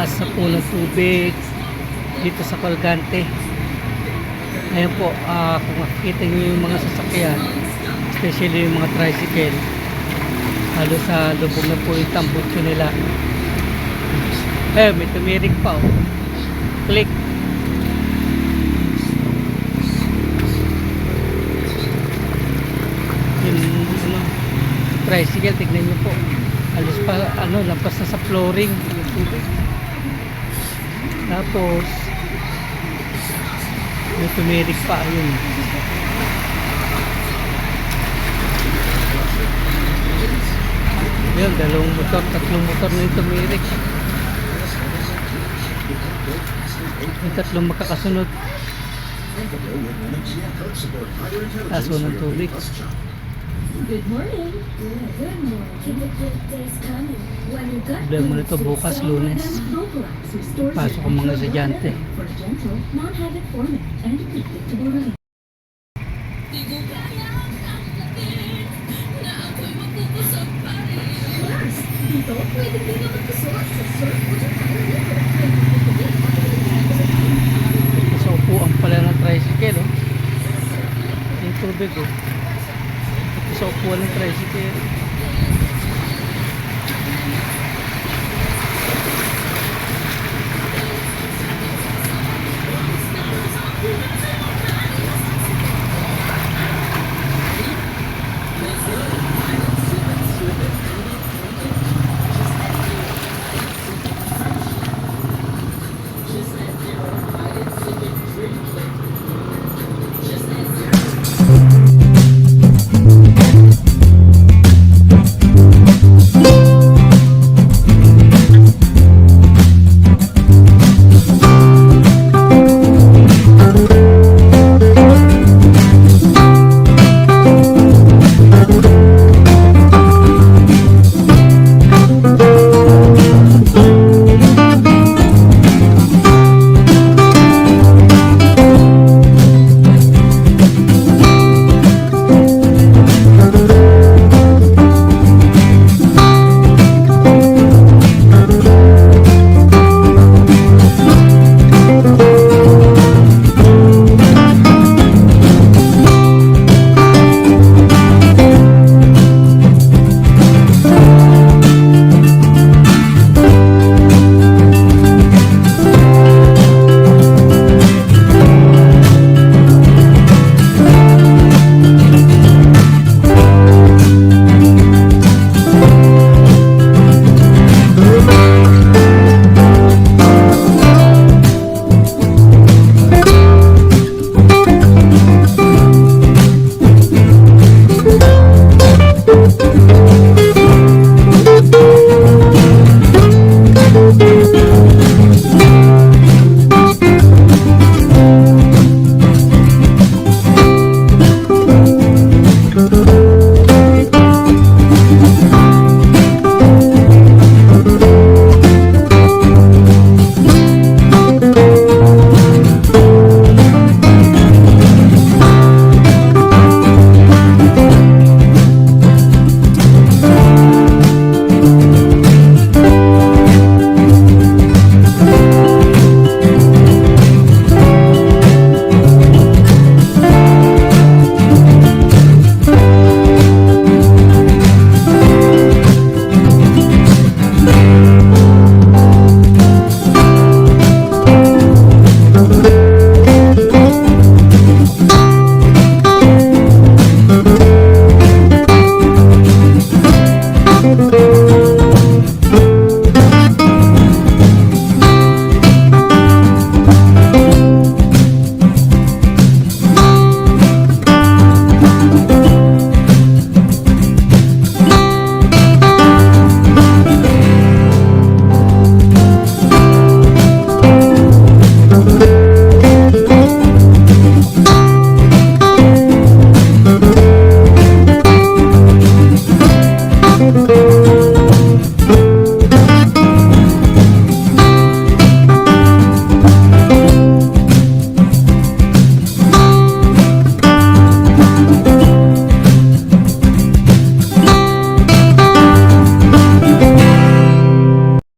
taas na po ng tubig dito sa Colgante. Ayan po, kung makikita nyo yung mga sasakyan, especially yung mga tricycle, halos sa lubog na po yung tambutso nila. May tumirik pa, oh. Click. Yung tricycle, tignan nyo po, halos pa lampas na sa flooring yung tubig. Tapos may tumirik pa yun. Yun, dalawang motor, tatlong motor na yung tumirik. Yung tatlong magkakasunod. Taso ng tubig. Good morning. Good morning. Keep the good days coming. When you got Problema nito bukas, Lunes. Pasok ang mga estudyante. For gentle, non-habit format and predictable relief. Plus, dito, pwede din naman kusot sa surf o sa Sa upuan pala ng tricycle, oh. Yung tubig, oh. Sa upuan ng tricycle.